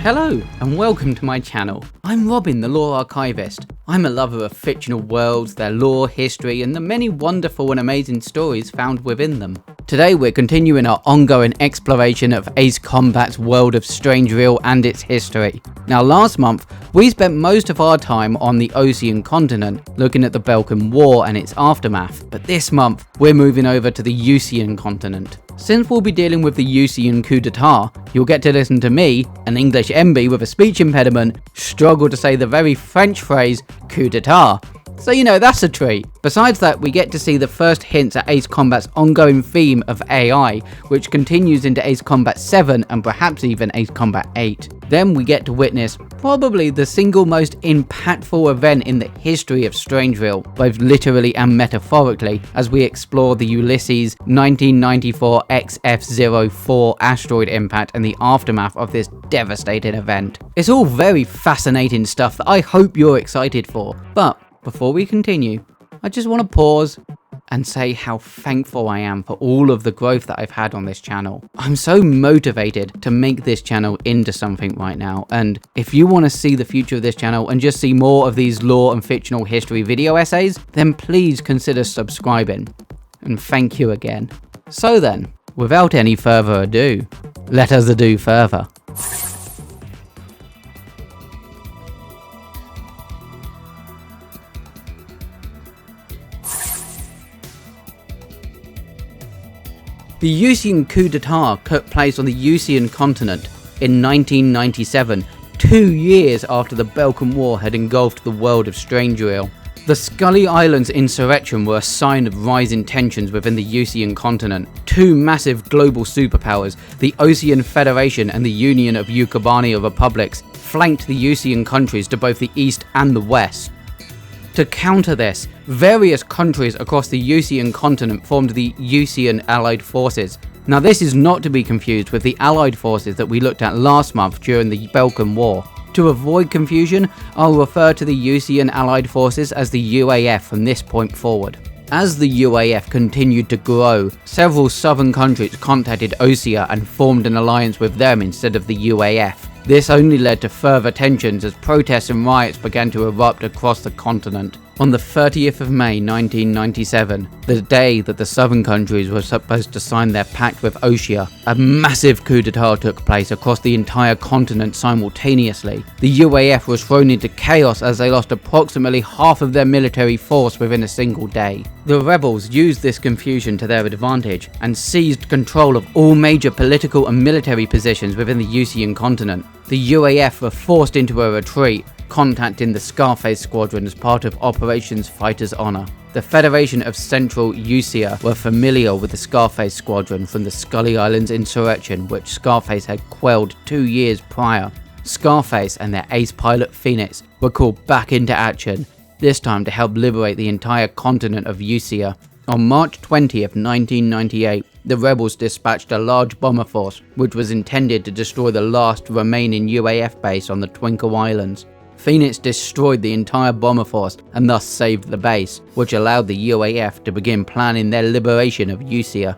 Hello and welcome to my channel. I'm Robin, the Lore Archivist. I'm a lover of fictional worlds, their lore, history, and the many wonderful and amazing stories found within them. Today we're continuing our ongoing exploration of Ace Combat's world of Strangereal and its history. Now last month, we spent most of our time on the Usean continent, looking at the Balkan War and its aftermath, but this month, we're moving over to the Usean continent. Since we'll be dealing with the Usean coup d'etat, you'll get to listen to me, an English MB with a speech impediment, struggle to say the very French phrase coup d'etat. So you know, that's a treat. Besides that, we get to see the first hints at Ace Combat's ongoing theme of AI, which continues into Ace Combat 7 and perhaps even Ace Combat 8. Then we get to witness probably the single most impactful event in the history of Strangereal, both literally and metaphorically, as we explore the Ulysses 1994 XF04 asteroid impact and the aftermath of this devastating event. It's all very fascinating stuff that I hope you're excited for, but before we continue, I just want to pause and say how thankful I am for all of the growth that I've had on this channel. I'm so motivated to make this channel into something right now, and if you want to see the future of this channel and just see more of these lore and fictional history video essays, then please consider subscribing. And thank you again. So then, without any further ado, let us ado further. The Usean coup d'etat took place on the Usean continent in 1997, 2 years after the Balkan War had engulfed the world of Strangereal. The Scully Islands insurrection were a sign of rising tensions within the Usean continent. Two massive global superpowers, the Usean Federation and the Union of Ukobania Republics, flanked the Usean countries to both the east and the west. To counter this, various countries across the Usean continent formed the Usean Allied Forces. Now this is not to be confused with the Allied Forces that we looked at last month during the Balkan War. To avoid confusion, I'll refer to the Usean Allied Forces as the UAF from this point forward. As the UAF continued to grow, several southern countries contacted Usean and formed an alliance with them instead of the UAF. This only led to further tensions as protests and riots began to erupt across the continent. On the 30th of May 1997, the day that the southern countries were supposed to sign their pact with Usean, a massive coup d'etat took place across the entire continent simultaneously. The UAF was thrown into chaos as they lost approximately half of their military force within a single day. The rebels used this confusion to their advantage and seized control of all major political and military positions within the Usean continent. The UAF were forced into a retreat, contacting the Scarface Squadron as part of Operations Fighter's Honor. The Federation of Central Usean were familiar with the Scarface Squadron from the Scully Islands insurrection, which Scarface had quelled 2 years prior. Scarface and their ace pilot Phoenix were called back into action, this time to help liberate the entire continent of Usean. On March 20th, 1998, the rebels dispatched a large bomber force, which was intended to destroy the last remaining UAF base on the Twinkle Islands. Phoenix destroyed the entire bomber force and thus saved the base, which allowed the UAF to begin planning their liberation of Usean.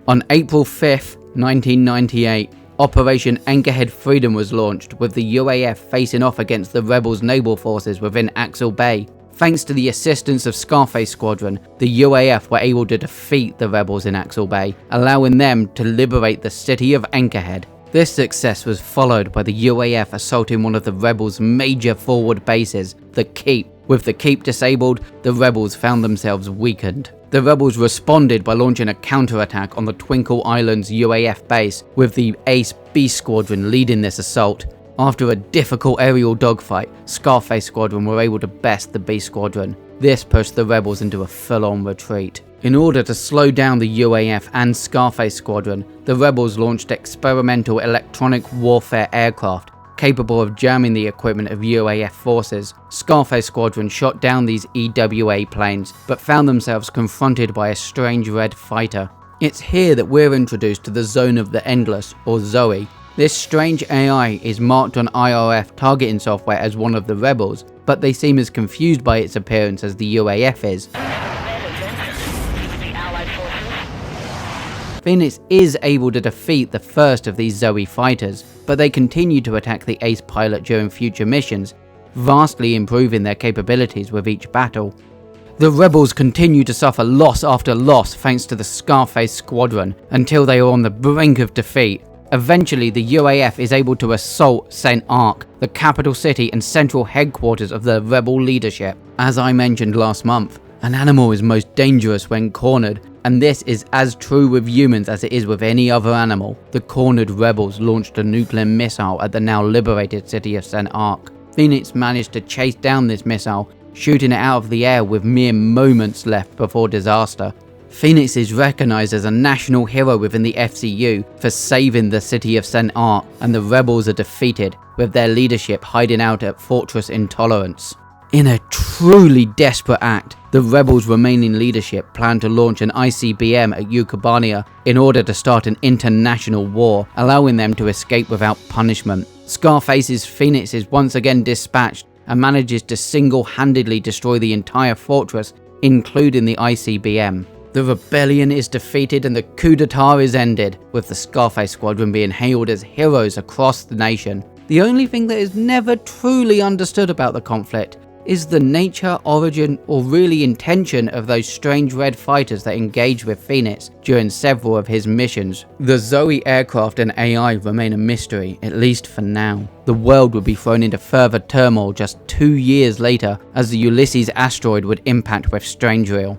On April 5th, 1998, Operation Anchorhead Freedom was launched, with the UAF facing off against the rebels' naval forces within Axel Bay. Thanks to the assistance of Scarface Squadron, the UAF were able to defeat the rebels in Axel Bay, allowing them to liberate the city of Anchorhead. This success was followed by the UAF assaulting one of the rebels' major forward bases, the Keep. With the Keep disabled, the rebels found themselves weakened. The rebels responded by launching a counterattack on the Twinkle Islands UAF base, with the Ace B Squadron leading this assault. After a difficult aerial dogfight, Scarface Squadron were able to best the B Squadron. This pushed the rebels into a full-on retreat. In order to slow down the UAF and Scarface Squadron, the rebels launched experimental electronic warfare aircraft. capable of jamming the equipment of UAF forces. Scarface Squadron shot down these EWA planes, but found themselves confronted by a strange red fighter. It's here that we're introduced to the Zone of the Endless, or Z.O.E. This strange AI is marked on IRF targeting software as one of the rebels, but they seem as confused by its appearance as the UAF is. Phoenix is able to defeat the first of these Z.O.E fighters, but they continue to attack the Ace pilot during future missions, vastly improving their capabilities with each battle. The rebels continue to suffer loss after loss thanks to the Scarface Squadron, until they are on the brink of defeat. Eventually, the UAF is able to assault St. Ark, the capital city and central headquarters of the rebel leadership. As I mentioned last month, an animal is most dangerous when cornered, and this is as true with humans as it is with any other animal. The cornered rebels launched a nuclear missile at the now liberated city of St. Ark. Phoenix managed to chase down this missile, shooting it out of the air with mere moments left before disaster. Phoenix is recognized as a national hero within the FCU for saving the city of St. Ark, and the rebels are defeated, with their leadership hiding out at Fortress Intolerance. In a truly desperate act, the rebels' remaining leadership plan to launch an ICBM at Ucabania in order to start an international war, allowing them to escape without punishment. Scarface's Phoenix is once again dispatched and manages to single-handedly destroy the entire fortress, including the ICBM. The rebellion is defeated and the coup d'etat is ended, with the Scarface Squadron being hailed as heroes across the nation. The only thing that is never truly understood about the conflict is the nature, origin, or really intention of those strange red fighters that engage with Phoenix during several of his missions. The Z.O.E aircraft and AI remain a mystery, at least for now. The world would be thrown into further turmoil just 2 years later as the Ulysses asteroid would impact with Strangereal.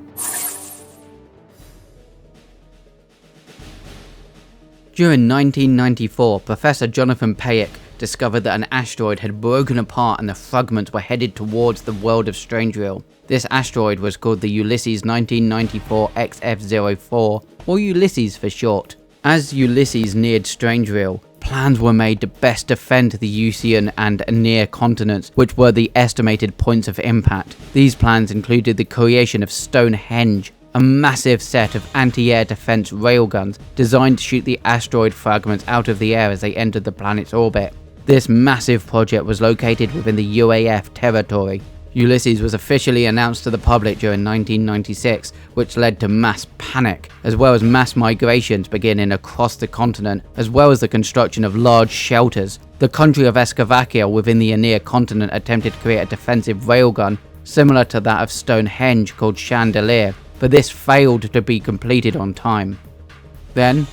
During 1994, Professor Jonathan Payek discovered that an asteroid had broken apart and the fragments were headed towards the world of Strangereal. This asteroid was called the Ulysses 1994 XF04, or Ulysses for short. As Ulysses neared Strangereal, plans were made to best defend the Usean and Aenean continents, which were the estimated points of impact. These plans included the creation of Stonehenge, a massive set of anti-air defense railguns designed to shoot the asteroid fragments out of the air as they entered the planet's orbit. This massive project was located within the UAF territory. Ulysses was officially announced to the public during 1996, which led to mass panic, as well as mass migrations beginning across the continent, as well as the construction of large shelters. The country of Slovakia within the Aenean continent attempted to create a defensive railgun similar to that of Stonehenge called Chandelier, but this failed to be completed on time. Then,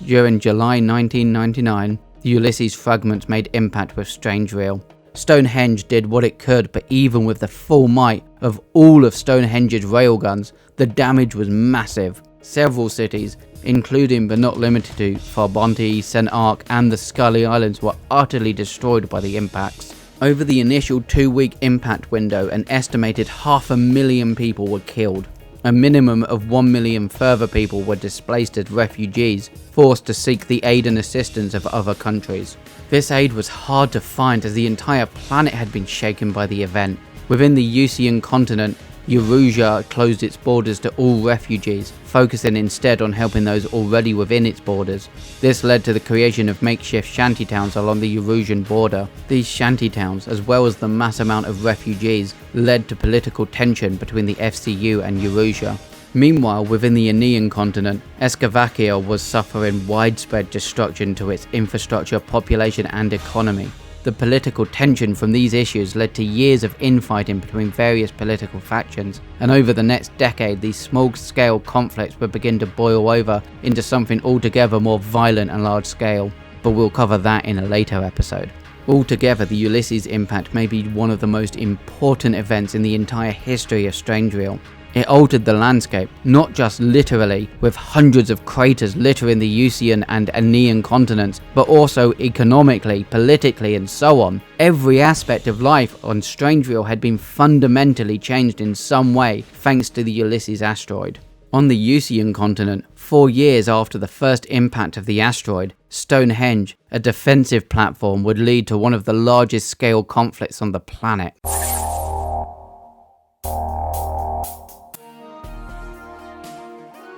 during July 1999, the Ulysses fragments made impact with Strangereal. Stonehenge did what it could, but even with the full might of all of Stonehenge's railguns, the damage was massive. Several cities, including but not limited to Farbonte, St. Ark and the Scully Islands, were utterly destroyed by the impacts. Over the initial 2-week impact window, an estimated 500,000 people were killed. A minimum of 1 million further people were displaced as refugees, forced to seek the aid and assistance of other countries. This aid was hard to find as the entire planet had been shaken by the event. Within the Usean continent, Eurasia closed its borders to all refugees, focusing instead on helping those already within its borders. This led to the creation of makeshift shantytowns along the Eurasian border. These shantytowns, as well as the mass amount of refugees, led to political tension between the FCU and Eurasia. Meanwhile, within the Aenean continent, Slovakia was suffering widespread destruction to its infrastructure, population and economy. The political tension from these issues led to years of infighting between various political factions, and over the next decade these small-scale conflicts would begin to boil over into something altogether more violent and large-scale, but we'll cover that in a later episode. Altogether, the Ulysses impact may be one of the most important events in the entire history of Strangereal. It altered the landscape, not just literally, with hundreds of craters littering the Usean and Aenean continents, but also economically, politically and so on. Every aspect of life on Strangereal had been fundamentally changed in some way thanks to the Ulysses asteroid. On the Usean continent, 4 years after the first impact of the asteroid, Stonehenge, a defensive platform, would lead to one of the largest scale conflicts on the planet.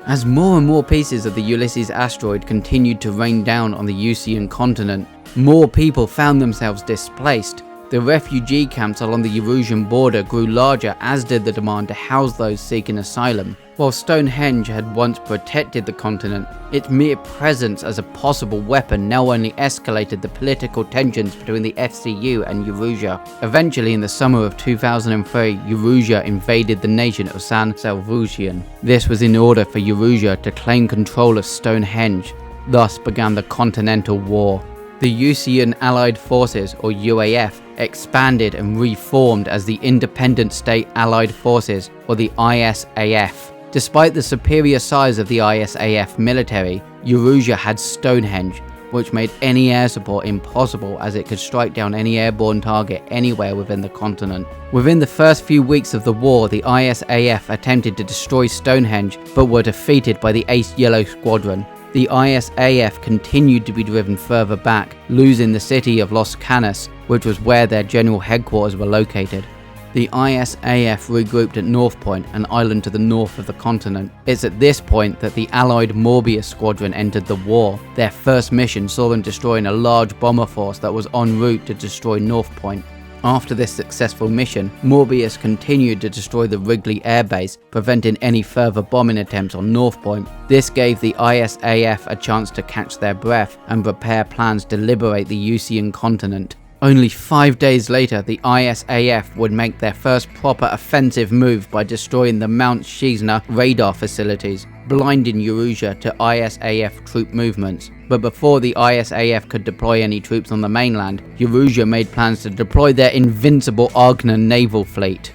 As more and more pieces of the Ulysses asteroid continued to rain down on the Usean continent, more people found themselves displaced. The refugee camps along the Usean border grew larger, as did the demand to house those seeking asylum. While Stonehenge had once protected the continent, its mere presence as a possible weapon now only escalated the political tensions between the FCU and Eurasia. Eventually, in the summer of 2003, Eurasia invaded the nation of San Salvation. This was in order for Eurasia to claim control of Stonehenge. Thus began the Continental War. The Usean Allied Forces, or UAF, expanded and reformed as the Independent State Allied Forces, or the ISAF. Despite the superior size of the ISAF military, Eurasia had Stonehenge, which made any air support impossible as it could strike down any airborne target anywhere within the continent. Within the first few weeks of the war, the ISAF attempted to destroy Stonehenge, but were defeated by the Ace Yellow Squadron. The ISAF continued to be driven further back, losing the city of Los Canos, which was where their general headquarters were located. The ISAF regrouped at North Point, an island to the north of the continent. It's at this point that the Allied Morbius Squadron entered the war. Their first mission saw them destroying a large bomber force that was en route to destroy North Point. After this successful mission, Morbius continued to destroy the Wrigley Air Base, preventing any further bombing attempts on North Point. This gave the ISAF a chance to catch their breath and prepare plans to liberate the Usean continent. Only 5 days later, the ISAF would make their first proper offensive move by destroying the Mount Shizna radar facilities, blinding Eurasia to ISAF troop movements. But before the ISAF could deploy any troops on the mainland, Eurasia made plans to deploy their invincible Agna naval fleet.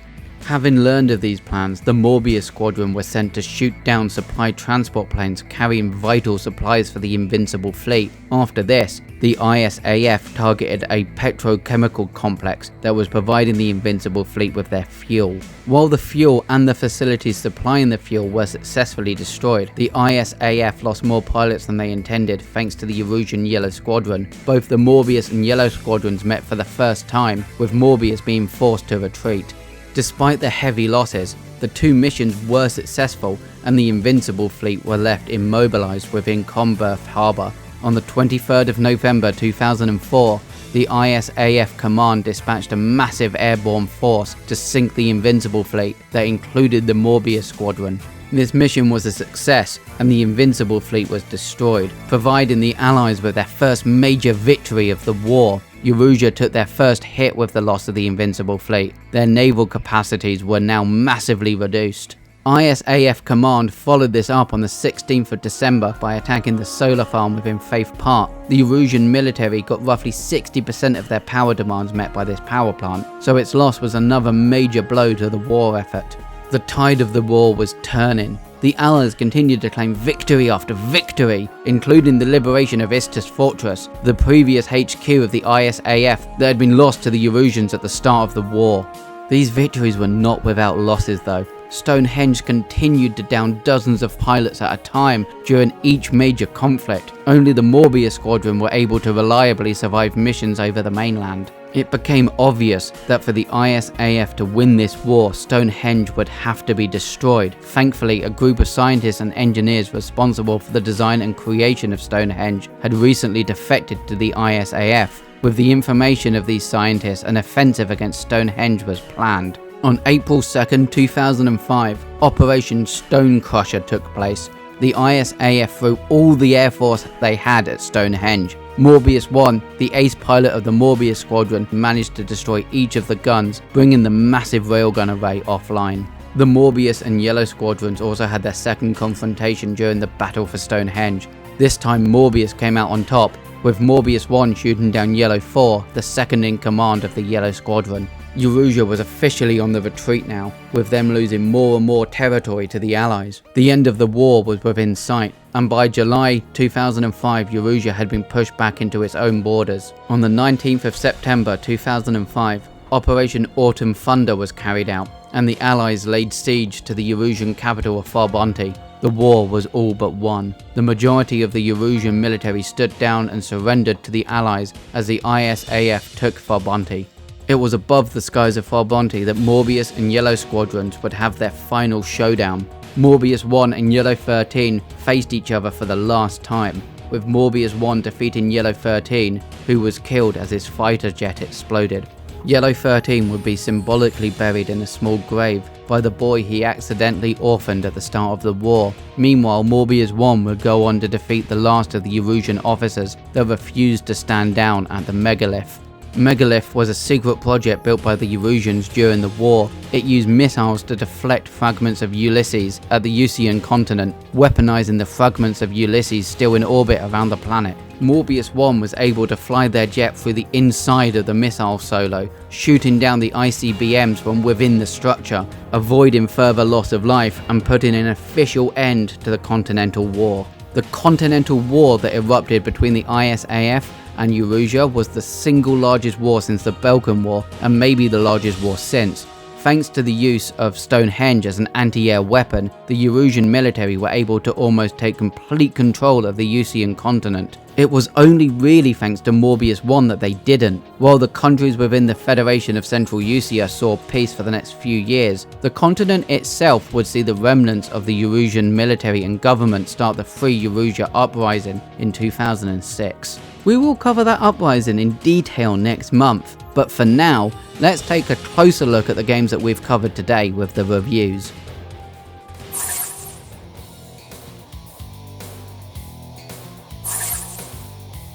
Having learned of these plans, the Morbius Squadron were sent to shoot down supply transport planes carrying vital supplies for the Invincible fleet. After this, the ISAF targeted a petrochemical complex that was providing the Invincible fleet with their fuel. While the fuel and the facilities supplying the fuel were successfully destroyed, the ISAF lost more pilots than they intended thanks to the Eurasian Yellow Squadron. Both the Morbius and Yellow Squadrons met for the first time, with Morbius being forced to retreat. Despite the heavy losses, the two missions were successful and the Invincible fleet were left immobilized within Comberth Harbour. On the 23rd of November 2004, the ISAF command dispatched a massive airborne force to sink the Invincible fleet that included the Morbius Squadron. This mission was a success and the Invincible fleet was destroyed, providing the Allies with their first major victory of the war. Eurasia took their first hit with the loss of the Invincible fleet. Their naval capacities were now massively reduced. ISAF command followed this up on the 16th of December by attacking the solar farm within Faith Park. The Eurasian military got roughly 60% of their power demands met by this power plant, so its loss was another major blow to the war effort. The tide of the war was turning. The Allies continued to claim victory after victory, including the liberation of Istus Fortress, the previous HQ of the ISAF that had been lost to the Eurasians at the start of the war. These victories were not without losses though. Stonehenge continued to down dozens of pilots at a time during each major conflict. Only the Morbius Squadron were able to reliably survive missions over the mainland. It became obvious that for the ISAF to win this war, Stonehenge would have to be destroyed. Thankfully, a group of scientists and engineers responsible for the design and creation of Stonehenge had recently defected to the ISAF. With the information of these scientists, an offensive against Stonehenge was planned. On April 2, 2005, Operation Stonecrusher took place. The ISAF threw all the air force they had at Stonehenge. Morbius 1, the ace pilot of the Morbius Squadron, managed to destroy each of the guns, bringing the massive railgun array offline. The Morbius and Yellow Squadrons also had their second confrontation during the battle for Stonehenge. This time Morbius came out on top, with Morbius 1 shooting down Yellow 4, the second in command of the Yellow Squadron. Eurasia was officially on the retreat now, with them losing more and more territory to the Allies. The end of the war was within sight, and by July 2005 Eurasia had been pushed back into its own borders. On the 19th of September 2005, Operation Autumn Thunder was carried out, and the Allies laid siege to the Eurasian capital of Farbonte. The war was all but won. The majority of the Usean military stood down and surrendered to the Allies as the ISAF took Farbanti. It was above the skies of Farbanti that Morbius and Yellow Squadrons would have their final showdown. Morbius 1 and Yellow 13 faced each other for the last time, with Morbius 1 defeating Yellow 13, who was killed as his fighter jet exploded. Yellow 13 would be symbolically buried in a small grave by the boy he accidentally orphaned at the start of the war. Meanwhile, Morbius 1 would go on to defeat the last of the Usean officers that refused to stand down at the Megalith. Megalith was a secret project built by the Useans during the war. It used missiles to deflect fragments of Ulysses at the Usean continent, weaponizing the fragments of Ulysses still in orbit around the planet. Morbius 1 was able to fly their jet through the inside of the missile silo, shooting down the ICBMs from within the structure, avoiding further loss of life and putting an official end to the Continental War. The Continental War that erupted between the ISAF and Eurasia was the single largest war since the Balkan War, and maybe the largest war since. Thanks to the use of Stonehenge as an anti-air weapon, the Usean military were able to almost take complete control of the Usean continent. It was only really thanks to Morbius 1 that they didn't. While the countries within the Federation of Central Usia saw peace for the next few years, the continent itself would see the remnants of the Usean military and government start the Free Eurasia uprising in 2006. We will cover that uprising in detail next month, but for now, let's take a closer look at the games that we've covered today with the reviews.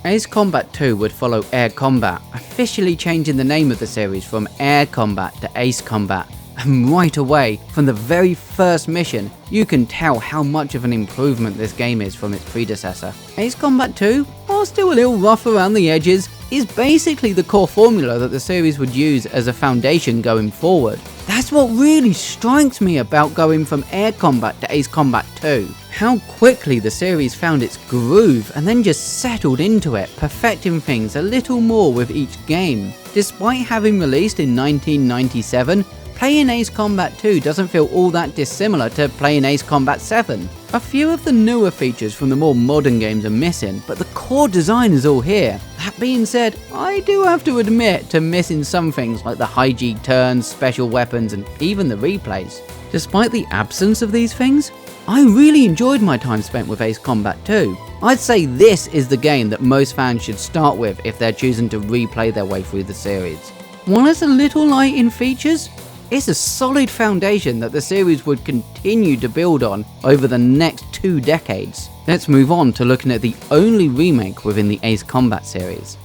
Ace Combat 2 would follow Air Combat, officially changing the name of the series from Air Combat to Ace Combat. And right away, from the very first mission, you can tell how much of an improvement this game is from its predecessor. Ace Combat 2, while still a little rough around the edges, is basically the core formula that the series would use as a foundation going forward. That's what really strikes me about going from Air Combat to Ace Combat 2. How quickly the series found its groove and then just settled into it, perfecting things a little more with each game. Despite having released in 1997, playing Ace Combat 2 doesn't feel all that dissimilar to playing Ace Combat 7. A few of the newer features from the more modern games are missing, but the core design is all here. That being said, I do have to admit to missing some things like the high G turns, special weapons, and even the replays. Despite the absence of these things, I really enjoyed my time spent with Ace Combat 2. I'd say this is the game that most fans should start with if they're choosing to replay their way through the series. While it's a little light in features, it's a solid foundation that the series would continue to build on over the next 2 decades. Let's move on to looking at the only remake within the Ace Combat series.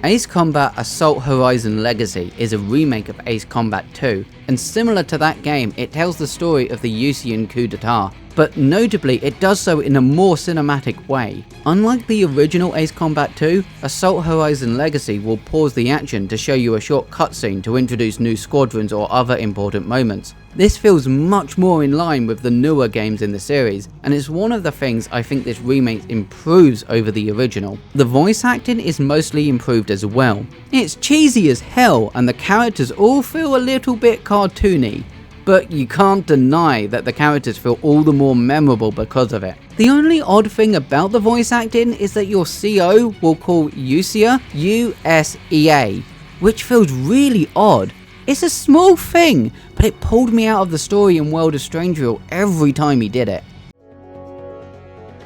Ace Combat Assault Horizon Legacy is a remake of Ace Combat 2, and similar to that game, it tells the story of the Usean coup d'etat, but notably it does so in a more cinematic way. Unlike the original Ace Combat 2, Assault Horizon Legacy will pause the action to show you a short cutscene to introduce new squadrons or other important moments. This feels much more in line with the newer games in the series, and it's one of the things I think this remake improves over the original. The voice acting is mostly improved as well. It's cheesy as hell and the characters all feel a little bit cartoony, but you can't deny that the characters feel all the more memorable because of it. The only odd thing about the voice acting is that your CO will call Usean U-S-E-A, which feels really odd. It's a small thing, but it pulled me out of the story and world of Strangereal every time he did it.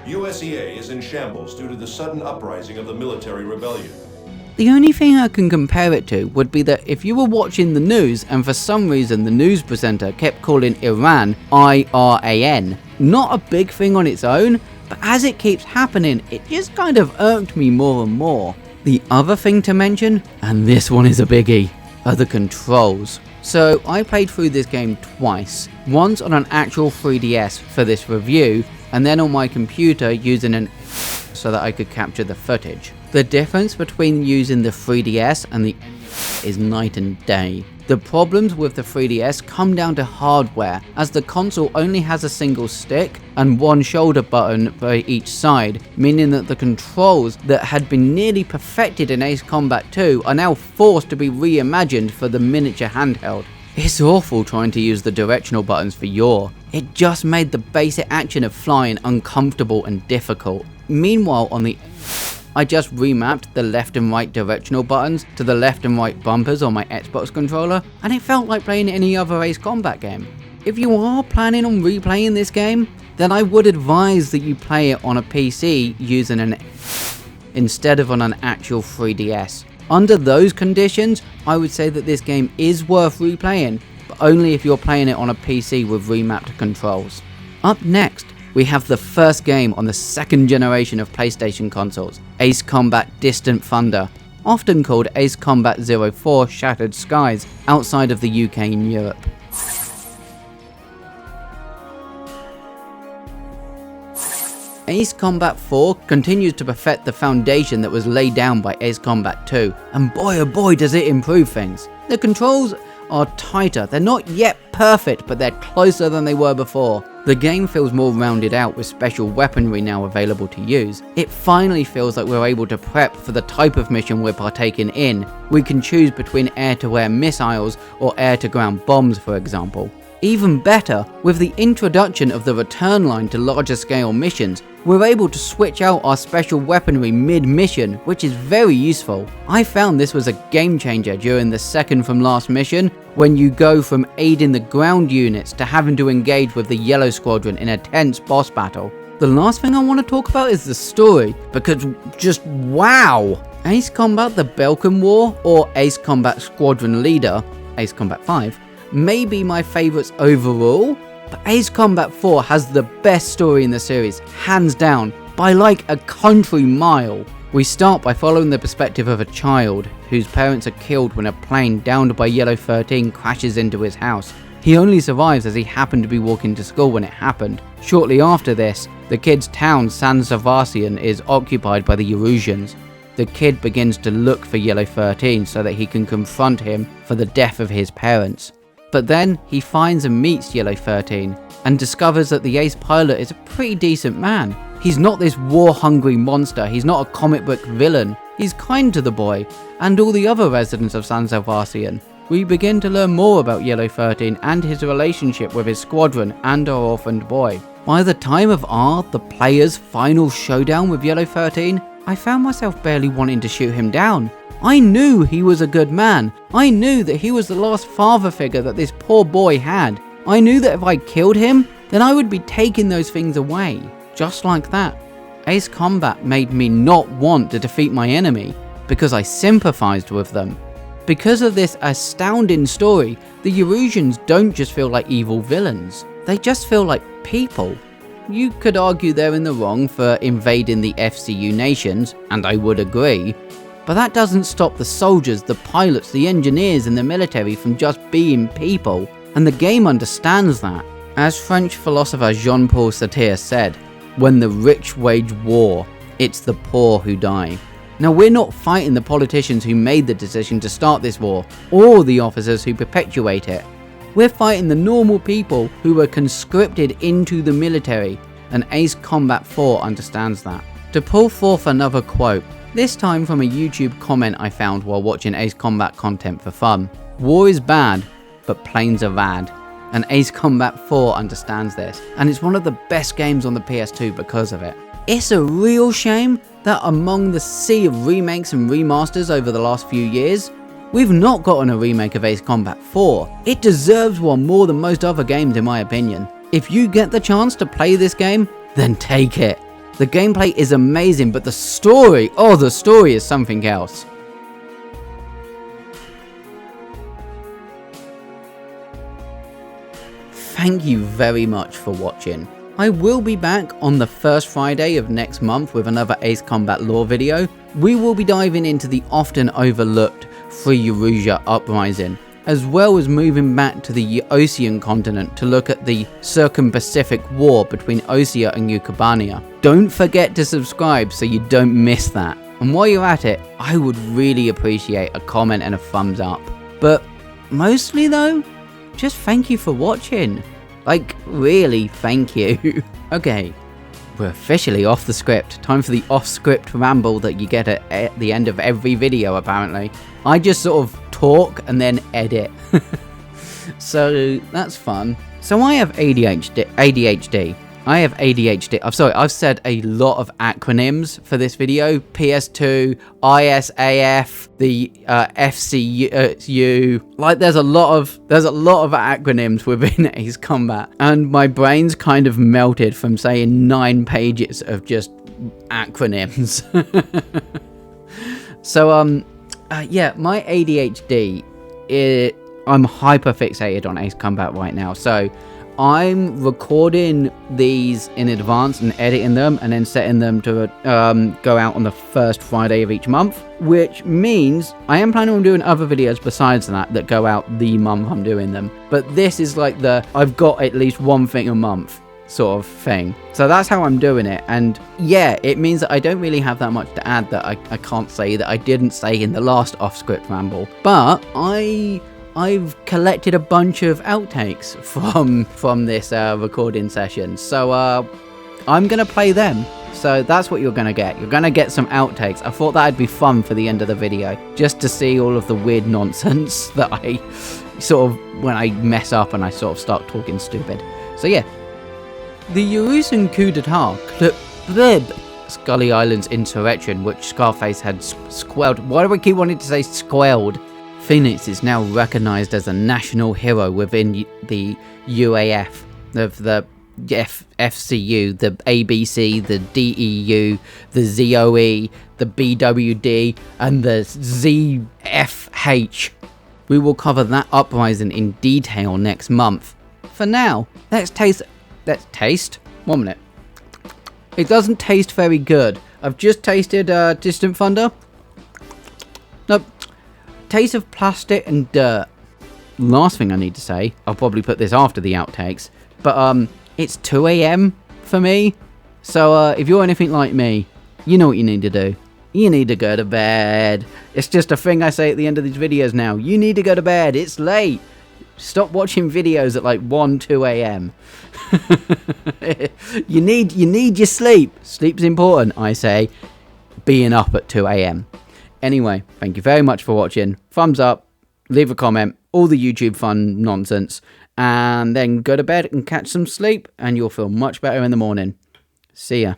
USEA is in shambles due to the sudden uprising of the military rebellion. The only thing I can compare it to would be that if you were watching the news and for some reason the news presenter kept calling Iran I-R-A-N. Not a big thing on its own, but as it keeps happening, it just kind of irked me more and more. The other thing to mention, and this one is a biggie, are the controls. So I played through this game twice, once on an actual 3DS for this review, and then on my computer using an so that I could capture the footage. The difference between using the 3DS and the is night and day. The problems with the 3DS come down to hardware, as the console only has a single stick and one shoulder button for each side, meaning that the controls that had been nearly perfected in Ace Combat 2 are now forced to be reimagined for the miniature handheld. It's awful trying to use the directional buttons for yaw. It just made the basic action of flying uncomfortable and difficult. Meanwhile I just remapped the left and right directional buttons to the left and right bumpers on my Xbox controller, and it felt like playing any other Ace Combat game. If you are planning on replaying this game, then I would advise that you play it on a PC using instead of on an actual 3DS. Under those conditions, I would say that this game is worth replaying, but only if you're playing it on a PC with remapped controls. Up next, we have the first game on the second generation of PlayStation consoles, Ace Combat Distant Thunder, often called Ace Combat 04 Shattered Skies outside of the UK and Europe. Ace Combat 4 continues to perfect the foundation that was laid down by Ace Combat 2, and boy oh boy does it improve things. The controls are tighter, they're not yet perfect, but they're closer than they were before. The game feels more rounded out with special weaponry now available to use. It finally feels like we're able to prep for the type of mission we're partaking in. We can choose between air-to-air missiles or air-to-ground bombs, for example. Even better, with the introduction of the return line to larger scale missions, we're able to switch out our special weaponry mid-mission, which is very useful. I found this was a game changer during the second from last mission, when you go from aiding the ground units to having to engage with the Yellow Squadron in a tense boss battle. The last thing I want to talk about is the story, because just wow! Ace Combat the Balkan War, or Ace Combat Squadron Leader, Ace Combat 5, may be my favourites overall, but Ace Combat 4 has the best story in the series, hands down, by like a country mile. We start by following the perspective of a child, whose parents are killed when a plane downed by Yellow 13 crashes into his house. He only survives as he happened to be walking to school when it happened. Shortly after this, the kid's town San Sebastian is occupied by the Useans. The kid begins to look for Yellow 13 so that he can confront him for the death of his parents. But then he finds and meets Yellow 13 and discovers that the ace pilot is a pretty decent man. He's not this war-hungry monster, he's not a comic book villain. He's kind to the boy and all the other residents of San Sebastian. We begin to learn more about Yellow 13 and his relationship with his squadron and our orphaned boy. By the time of the player's final showdown with Yellow 13, I found myself barely wanting to shoot him down. I knew he was a good man. I knew that he was the last father figure that this poor boy had. I knew that if I killed him, then I would be taking those things away. Just like that. Ace Combat made me not want to defeat my enemy, because I sympathized with them. Because of this astounding story, the Useans don't just feel like evil villains. They just feel like people. You could argue they're in the wrong for invading the FCU nations, and I would agree. But that doesn't stop the soldiers, the pilots, the engineers and the military from just being people, and the game understands that. As French philosopher Jean-Paul Sartre said, when the rich wage war, it's the poor who die. Now we're not fighting the politicians who made the decision to start this war, or the officers who perpetuate it. We're fighting the normal people who were conscripted into the military, and Ace Combat 4 understands that. To pull forth another quote, this time from a YouTube comment I found while watching Ace Combat content for fun. War is bad, but planes are rad. And Ace Combat 4 understands this, and it's one of the best games on the PS2 because of it. It's a real shame that among the sea of remakes and remasters over the last few years, we've not gotten a remake of Ace Combat 4. It deserves one more than most other games in my opinion. If you get the chance to play this game, then take it. The gameplay is amazing, but the story is something else. Thank you very much for watching. I will be back on the first Friday of next month with another Ace Combat lore video. We will be diving into the often overlooked Free Usean uprising, as well as moving back to the Usean continent to look at the Circum-Pacific War between Usean and Ucubania. Don't forget to subscribe so you don't miss that. And while you're at it, I would really appreciate a comment and a thumbs up. But mostly though, just thank you for watching. Like, really, thank you. Okay, we're officially off the script. Time for the off-script ramble that you get at the end of every video, apparently. I just sort of talk and then edit. So, that's fun. So I have ADHD. I have ADHD. I'm sorry, I've said a lot of acronyms for this video. PS2, ISAF, the FCU. Like, there's a lot of acronyms within Ace Combat, and my brain's kind of melted from saying 9 pages of just acronyms. So yeah, my ADHD. I'm hyper fixated on Ace Combat right now. So I'm recording these in advance and editing them and then setting them to go out on the first Friday of each month, which means I am planning on doing other videos besides that go out the month I'm doing them. But this is like I've got at least one thing a month sort of thing. So that's how I'm doing it. And yeah, it means that I don't really have that much to add that I can't say that I didn't say in the last off-script ramble. But I've collected a bunch of outtakes from this recording session, so I'm gonna play them. So that's what you're gonna get. You're gonna get some outtakes. I thought that'd be fun for the end of the video, just to see all of the weird nonsense that I sort of, when I mess up and I sort of start talking stupid. So yeah, the Usean coup d'etat, Scully Island's insurrection, which Scarface had squelched. Why do I keep wanting to say squelched? Phoenix is now recognized as a national hero within the UAF, of the FCU, the ABC, the DEU, the Z.O.E, the BWD, and the ZFH. We will cover that uprising in detail next month. For now, let's taste. 1 minute. It doesn't taste very good. I've just tasted Distant Thunder. Nope. Taste of plastic and dirt. Last thing I need to say, I'll probably put this after the outtakes, but it's 2 AM for me. So if you're anything like me, you know what you need to do. You need to go to bed. It's just a thing I say at the end of these videos now. You need to go to bed. It's late. Stop watching videos at like 1, 2 AM. You need your sleep. Sleep's important, I say. Being up at 2 AM. Anyway, thank you very much for watching. Thumbs up, leave a comment, all the YouTube fun nonsense, and then go to bed and catch some sleep, and you'll feel much better in the morning. See ya.